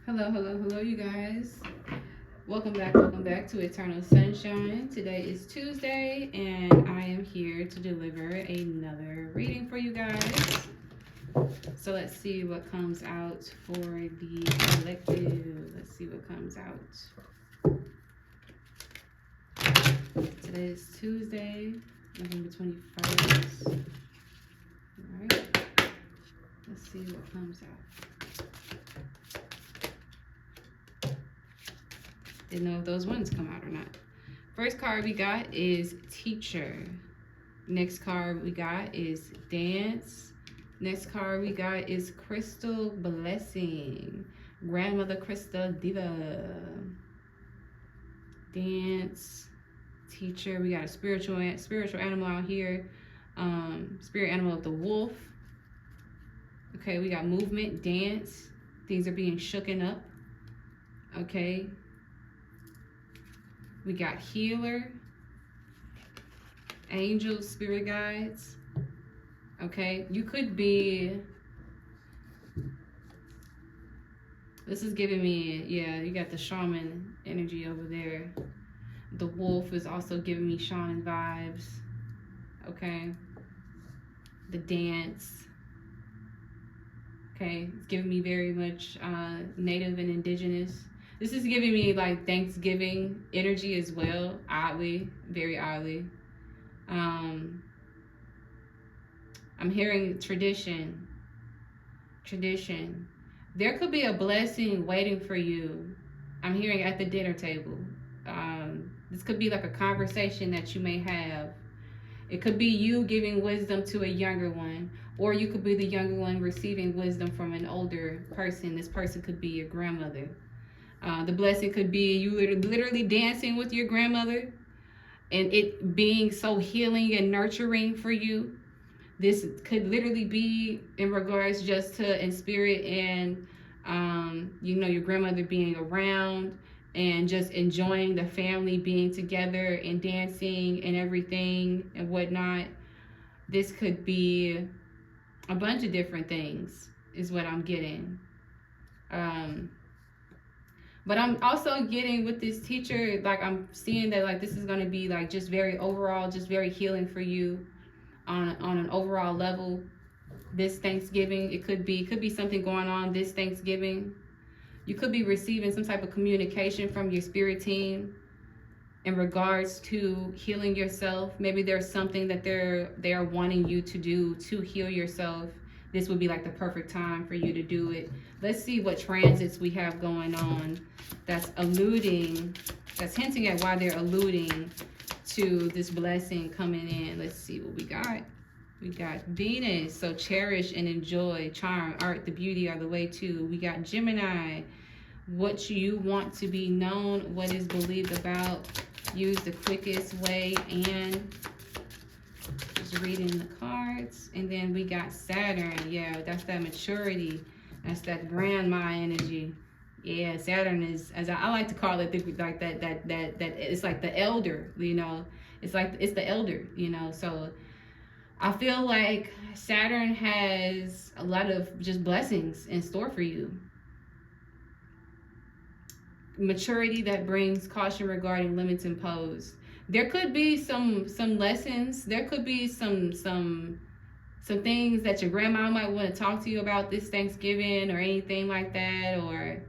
Hello, you guys. Welcome back to Eternal Sunshine. Today is Tuesday, and I am here to deliver another reading for you guys. So let's see what comes out for the collective. Let's see what comes out. Today is Tuesday, November 21st. Alright, let's see what comes out. Didn't know if those ones come out or not. First card we got is Teacher. Next card we got is Dance. Next card we got is Crystal Blessing. Grandmother Crystal Diva. Dance. Teacher. We got a spiritual animal out here. Spirit animal of the wolf. Okay, we got movement, dance. Things are being shooken up. Okay. We got healer, angels, spirit guides. Okay, you could be, this is giving me, yeah, you got the shaman energy over there. The wolf is also giving me shaman vibes. Okay, the dance. Okay, it's giving me very much native and indigenous. This is giving me like Thanksgiving energy as well, oddly, very oddly. I'm hearing tradition. There could be a blessing waiting for you. I'm hearing at the dinner table. This could be like a conversation that you may have. It could be you giving wisdom to a younger one, or you could be the younger one receiving wisdom from an older person. This person could be your grandmother. The blessing could be you literally dancing with your grandmother and it being so healing and nurturing for you. This could literally be in regards just to in spirit and, your grandmother being around and just enjoying the family being together and dancing and everything and whatnot. This could be a bunch of different things is what I'm getting. But I'm also getting with this teacher, like I'm seeing that like this is going to be like just very overall, just very healing for you on an overall level. This Thanksgiving, it could be something going on this Thanksgiving. You could be receiving some type of communication from your spirit team in regards to healing yourself. Maybe there's something that they are wanting you to do to heal yourself. This would be like the perfect time for you to do it. Let's see what transits we have going on that's hinting at why they're alluding to this blessing coming in. Let's see what we got. We got Venus, so cherish and enjoy. Charm, art, the beauty are the way too. We got Gemini, what you want to be known, what is believed about. Use the quickest way, and just reading the cards. And then we got Saturn. Yeah, that's that maturity. That's that grandma energy. Yeah, Saturn is, as I like to call it, like that it's like the elder, It's the elder, So I feel like Saturn has a lot of just blessings in store for you. Maturity that brings caution regarding limits imposed. There could be some lessons. There could be some things that your grandma might want to talk to you about this Thanksgiving or anything like that. Or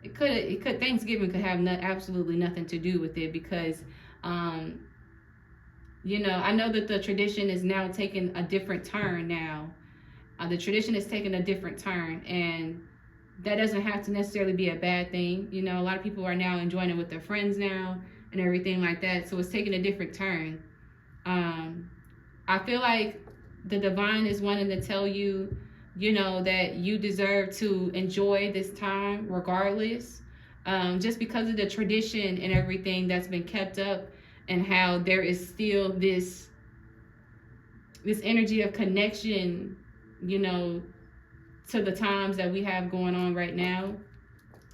it could Thanksgiving could have absolutely nothing to do with it because I know that the tradition is now taking a different turn now. The tradition is taking a different turn, and that doesn't have to necessarily be a bad thing. A lot of people are now enjoying it with their friends now and everything like that. So it's taking a different turn. I feel like the divine is wanting to tell you, that you deserve to enjoy this time regardless. Just because of the tradition and everything that's been kept up and how there is still this energy of connection, to the times that we have going on right now.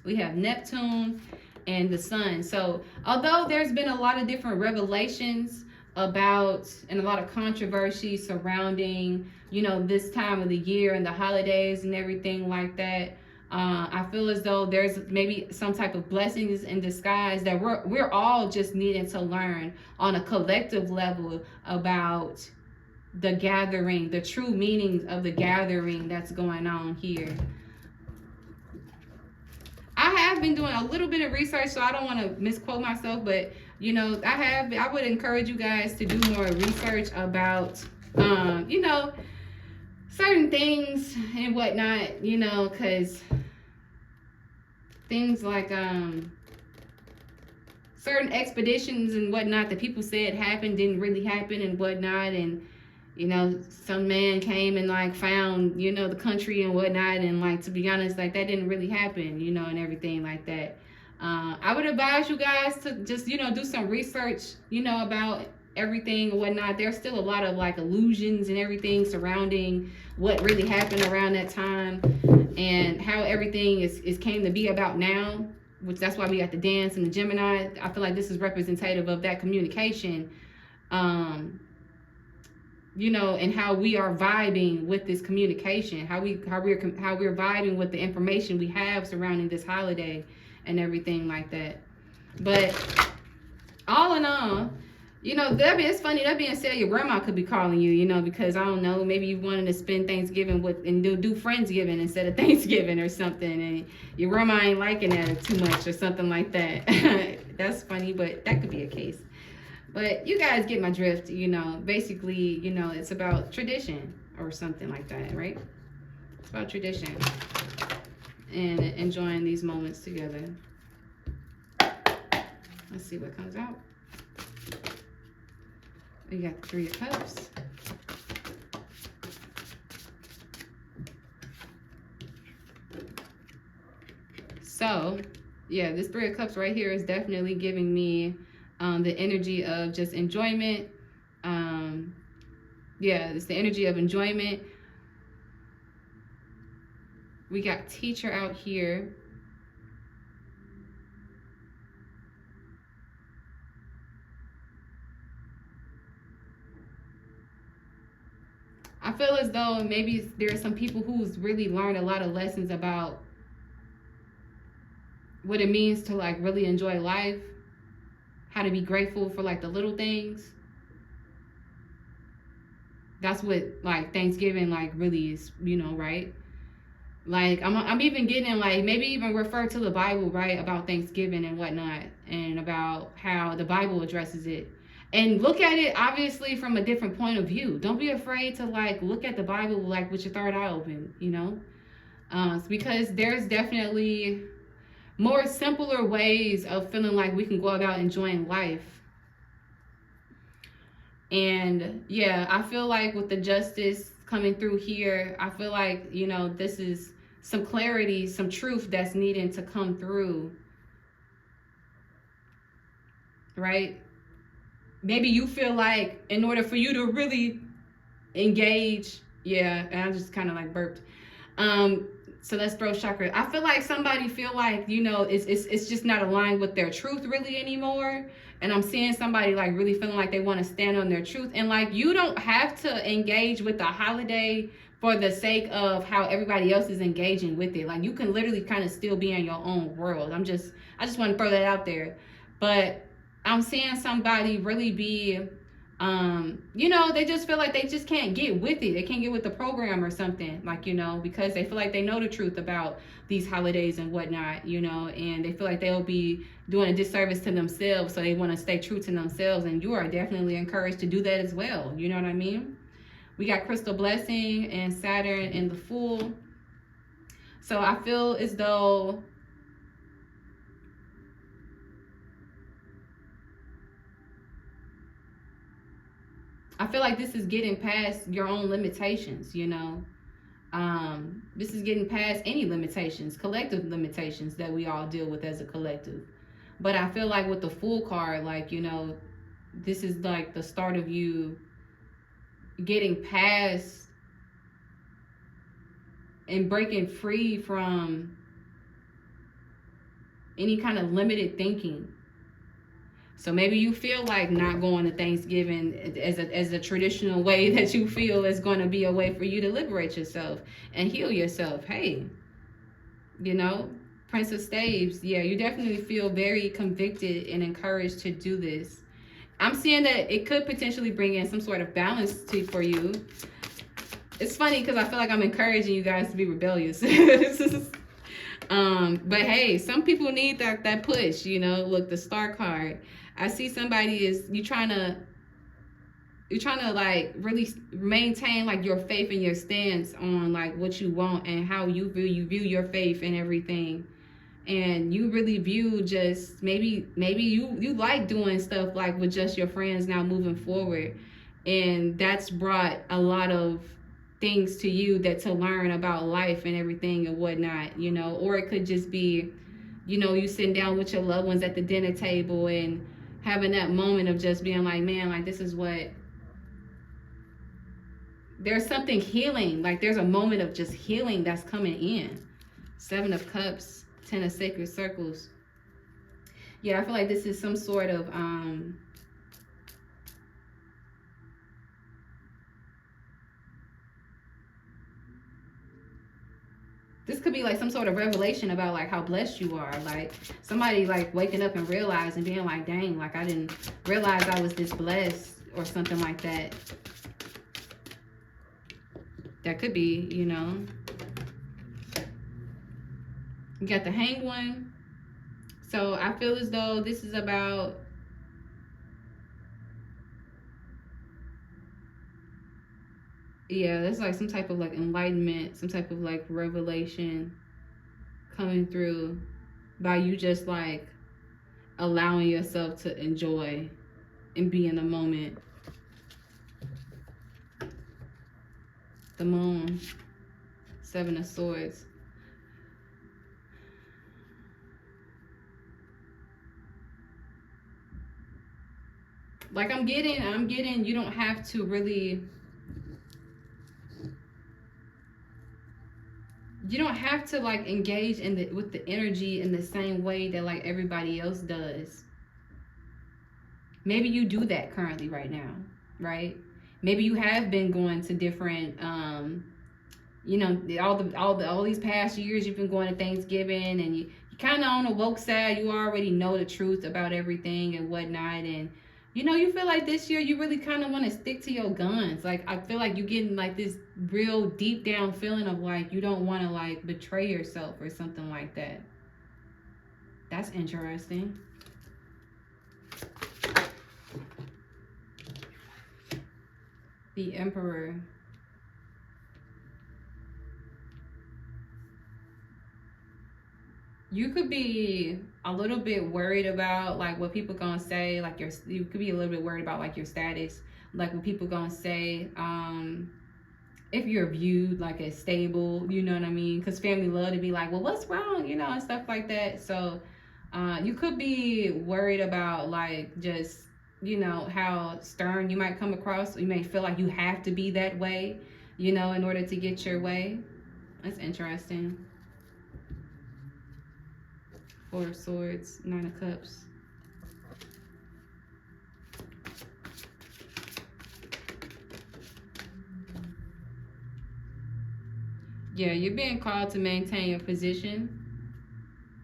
We have Neptune and the sun. So although there's been a lot of different revelations about and a lot of controversy surrounding, this time of the year and the holidays and everything like that, I feel as though there's maybe some type of blessings in disguise that we're all just needing to learn on a collective level about the gathering, the true meanings of the gathering that's going on here. I have been doing a little bit of research, so I don't want to misquote myself, but I would encourage you guys to do more research about certain things and whatnot, because things like certain expeditions and whatnot that people said happened didn't really happen and whatnot, and some man came and like found the country and whatnot, and like, to be honest, like that didn't really happen, and everything like that. I would advise you guys to just do some research about everything and whatnot. There's still a lot of like illusions and everything surrounding what really happened around that time and how everything is came to be about now, which that's why we got the dance and the Gemini. I feel like this is representative of that communication, and how we are vibing with this communication, how we're vibing with the information we have surrounding this holiday and everything like that. But all in all, it's funny. That being said, your grandma could be calling you, because I don't know, maybe you wanted to spend Thanksgiving and do Friendsgiving instead of Thanksgiving or something, and your grandma ain't liking that too much or something like that. That's funny, but that could be a case. But you guys get my drift, basically, it's about tradition or something like that, right? It's about tradition and enjoying these moments together. Let's see what comes out. We got the Three of Cups. So, yeah, this Three of Cups right here is definitely giving me the energy of just enjoyment. It's the energy of enjoyment. We got Teacher out here. I feel as though maybe there are some people who's really learned a lot of lessons about what it means to like really enjoy life, how to be grateful for like the little things. That's what like Thanksgiving like really is, right? Like I'm even getting like maybe even refer to the Bible, right, about Thanksgiving and whatnot, and about how the Bible addresses it. And look at it obviously from a different point of view. Don't be afraid to like look at the Bible like with your third eye open, It's because there's definitely more simpler ways of feeling like we can go about enjoying life. And yeah, I feel like with the Justice coming through here, I feel like, this is some clarity, some truth that's needing to come through, right? Maybe you feel like in order for you to really engage, and I just kind of like burped. So that's throat chakra. I feel like somebody feel like, it's just not aligned with their truth really anymore. And I'm seeing somebody like really feeling like they want to stand on their truth. And like, you don't have to engage with the holiday for the sake of how everybody else is engaging with it. Like, you can literally kind of still be in your own world. I just want to throw that out there. But I'm seeing somebody really be, they just feel like they just can't get with it. They can't get with the program or something, like, because they feel like they know the truth about these holidays and whatnot, and they feel like they'll be doing a disservice to themselves. So they want to stay true to themselves. And you are definitely encouraged to do that as well. You know what I mean? We got Crystal Blessing and Saturn and the Fool. So I feel as though I feel like this is getting past your own limitations, This is getting past any limitations, collective limitations that we all deal with as a collective. But I feel like with the Fool card, like, this is like the start of you getting past and breaking free from any kind of limited thinking. So maybe you feel like not going to Thanksgiving as a traditional way that you feel is going to be a way for you to liberate yourself and heal yourself. Hey, You know, Prince of Staves. Yeah, you definitely feel very convicted and encouraged to do this. I'm seeing that it could potentially bring in some sort of balance for you. It's funny because I feel like I'm encouraging you guys to be rebellious. But hey, some people need that push, you know. Look, the star card. I see somebody is you're trying to like really maintain like your faith and your stance on like what you want and how you view your faith and everything. And you really view just maybe you like doing stuff like with just your friends now moving forward, and that's brought a lot of things to you that to learn about life and everything and whatnot, you know. Or it could just be, you know, you sitting down with your loved ones at the dinner table and having that moment of just being like, man, like this is what, there's something healing, like there's a moment of just healing that's coming in. 7 of Cups, 10 of Sacred Circles. Yeah, I feel like this is some sort of this could be like some sort of revelation about like how blessed you are. Like somebody like waking up and realizing, being like, dang, like I didn't realize I was this blessed, or something like that. That could be, you know. You got the Hanged One. So I feel as though this is about, yeah, that's like some type of like enlightenment, some type of like revelation coming through by you just like allowing yourself to enjoy and be in the moment. The Moon, 7 of Swords. Like I'm getting you don't have to really, you don't have to like engage in with the energy in the same way that like everybody else does. Maybe you do that currently right now, right? Maybe you have been going to different you know, all these past years you've been going to Thanksgiving, and you kind of on the woke side, you already know the truth about everything and whatnot, and you know, you feel like this year you really kind of want to stick to your guns. Like I feel like you're getting like this real deep down feeling of like you don't want to like betray yourself or something like that. That's interesting. The Emperor. You could be a little bit worried about like what people gonna say, like you could be a little bit worried about like your status, like what people gonna say, if you're viewed like as stable, you know what I mean, because family love to be like, well, what's wrong, you know, and stuff like that. So you could be worried about like just, you know, how stern you might come across. You may feel like you have to be that way, you know, in order to get your way. That's interesting. 4 of Swords, 9 of Cups. Yeah, you're being called to maintain your position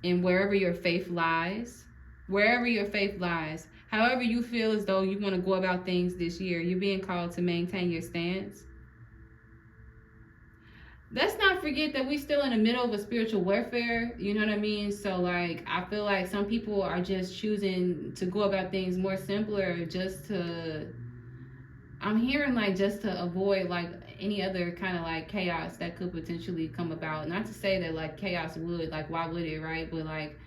in wherever your faith lies. Wherever your faith lies. However you feel as though you want to go about things this year, you're being called to maintain your stance. Let's not forget that we're still in the middle of a spiritual warfare, you know what I mean? So like I feel like some people are just choosing to go about things more simpler, just to, I'm hearing like just to avoid like any other kind of like chaos that could potentially come about. Not to say that like chaos would, like why would it, right? But like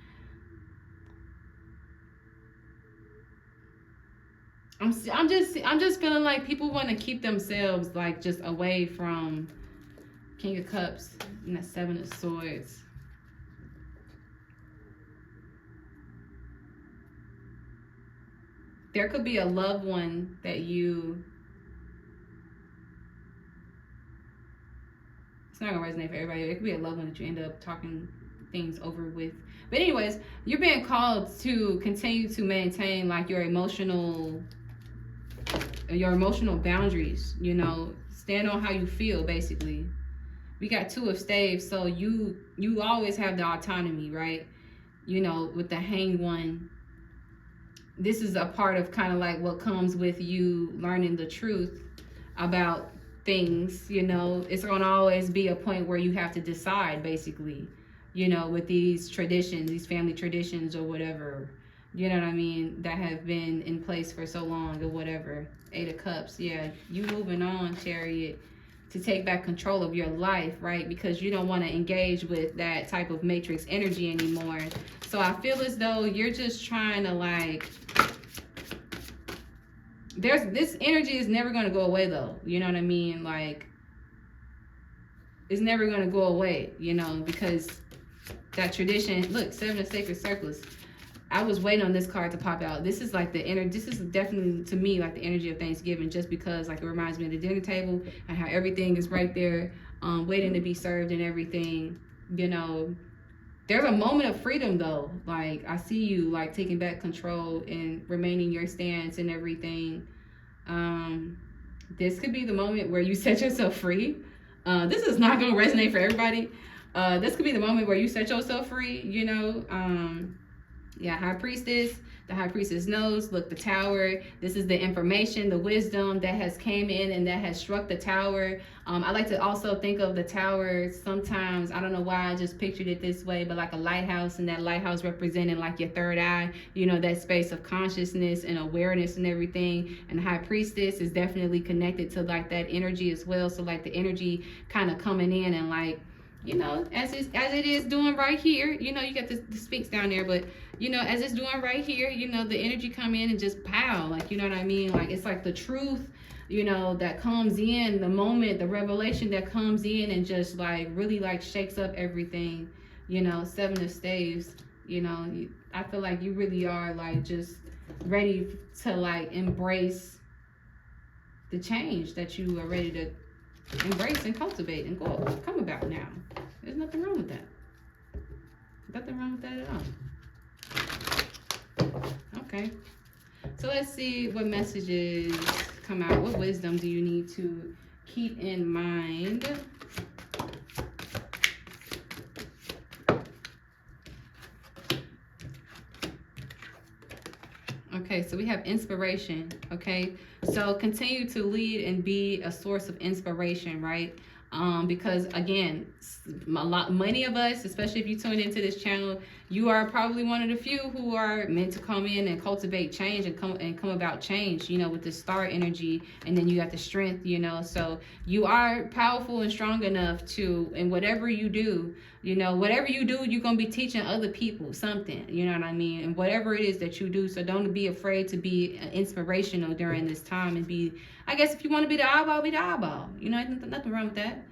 I'm just feeling like people want to keep themselves like just away from King of Cups and that 7 of Swords. There could be a loved one that you, it's not gonna resonate for everybody. It could be a loved one that you end up talking things over with. But anyways, you're being called to continue to maintain like your emotional boundaries, you know, stand on how you feel basically. We got two of staves, so you always have the autonomy, right? You know, with the hang one, this is a part of kind of like what comes with you learning the truth about things. You know, it's going to always be a point where you have to decide, basically, you know, with these traditions, these family traditions or whatever, you know what I mean, that have been in place for so long or whatever. 8 of Cups, yeah, you moving on, Chariot, to take back control of your life, right? Because you don't want to engage with that type of matrix energy anymore. So I feel as though you're just trying to like, this energy is never going to go away though. You know what I mean? Like, it's never going to go away, you know, because that tradition, look, 7 of Sacred Circles. I was waiting on this card to pop out. This is like the this is definitely to me like the energy of Thanksgiving, just because like it reminds me of the dinner table and how everything is right there, waiting to be served and everything, you know. There's a moment of freedom though. Like, I see you like taking back control and remaining your stance and everything. This could be the moment where you set yourself free. This is not going to resonate for everybody. This could be the moment where you set yourself free, you know. Yeah, High Priestess. The High Priestess knows. Look, the Tower. This is the information, the wisdom that has came in and that has struck the Tower. I like to also think of the Tower sometimes. I don't know why I just pictured it this way, but like a lighthouse, and that lighthouse representing like your third eye, you know, that space of consciousness and awareness and everything. And the High Priestess is definitely connected to like that energy as well. So like the energy kind of coming in and like, you know, as it is doing right here, you know, you got the Sphinx down there, but you know, as it's doing right here, you know, the energy come in and just pow, like, you know what I mean? Like, it's like the truth, you know, that comes in, the moment, the revelation that comes in and just like really like shakes up everything, you know. 7 of Staves, you know, I feel like you really are like just ready to like embrace the change that you are ready to embrace and cultivate and come about now. There's nothing wrong with that. Nothing wrong with that at all. Okay, so let's see what messages come out. What wisdom do you need to keep in mind? Okay, so we have inspiration. Okay, so continue to lead and be a source of inspiration, right? Because again, many of us, especially if you tune into this channel, you are probably one of the few who are meant to come in and cultivate change and come about change, you know, with the star energy. And then you got the strength, you know, so you are powerful and strong enough to, and whatever you do, you know, whatever you do, you're going to be teaching other people something, you know what I mean? And whatever it is that you do, so don't be afraid to be inspirational during this time and be, I guess if you want to be the eyeball, be the eyeball. You know, nothing wrong with that.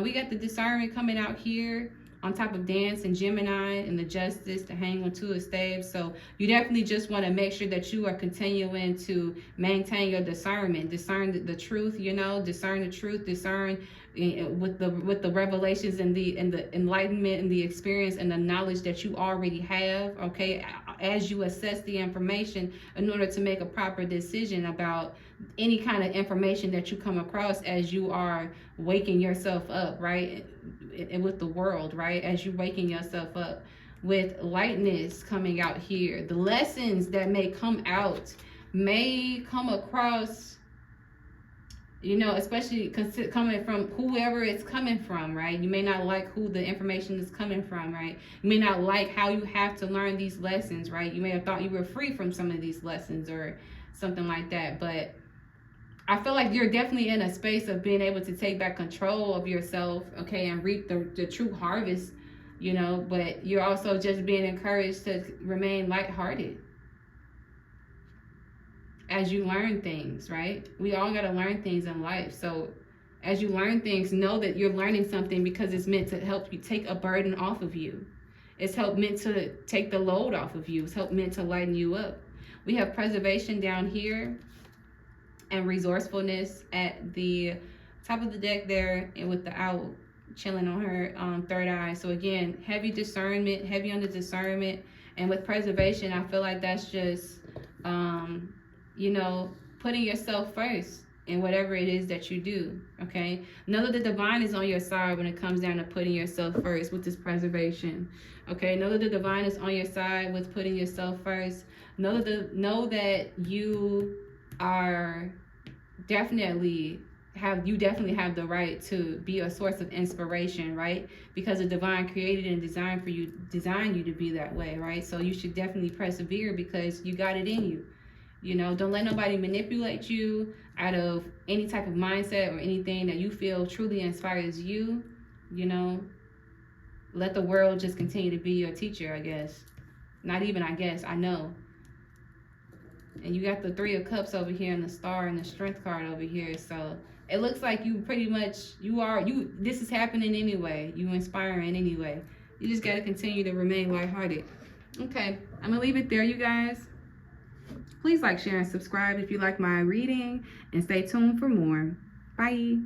We got the discernment coming out here on top of Dance and Gemini, and the Justice, the Hang on 2 of Staves. So you definitely just want to make sure that you are continuing to maintain your discernment, discern the truth, you know, discern the truth, discern with the revelations and the enlightenment and the experience and the knowledge that you already have, okay, as you assess the information in order to make a proper decision about any kind of information that you come across as you are waking yourself up, right, and with the world, right, as you're waking yourself up. With lightness coming out here, the lessons that may come out may come across, you know, especially coming from whoever it's coming from, right? You may not like who the information is coming from, right? You may not like how you have to learn these lessons, right? You may have thought you were free from some of these lessons or something like that, but I feel like you're definitely in a space of being able to take back control of yourself, okay, and reap the true harvest, you know, but you're also just being encouraged to remain lighthearted as you learn things, right? We all got to learn things in life. So as you learn things, know that you're learning something because it's meant to help you take a burden off of you. It's meant to take the load off of you. It's meant to lighten you up. We have preservation down here and resourcefulness at the top of the deck there, and with the owl chilling on her third eye. So again, heavy discernment, heavy on the discernment. And with preservation, I feel like that's just, you know, putting yourself first in whatever it is that you do. Okay, know that the divine is on your side when it comes down to putting yourself first with this preservation. Okay, know that the divine is on your side with putting yourself first. Know that you are definitely definitely have the right to be a source of inspiration, right? Because the divine created and designed you to be that way, right? So you should definitely persevere because you got it in you. You know, don't let nobody manipulate you out of any type of mindset or anything that you feel truly inspires you. You know, let the world just continue to be your teacher, I guess. Not even I guess, I know. And you got the 3 of Cups over here and the Star and the Strength card over here. So it looks like you pretty much, this is happening anyway. You inspiring anyway. You just got to continue to remain lighthearted. Okay, I'm going to leave it there, you guys. Please like, share, and subscribe if you like my reading. And stay tuned for more. Bye.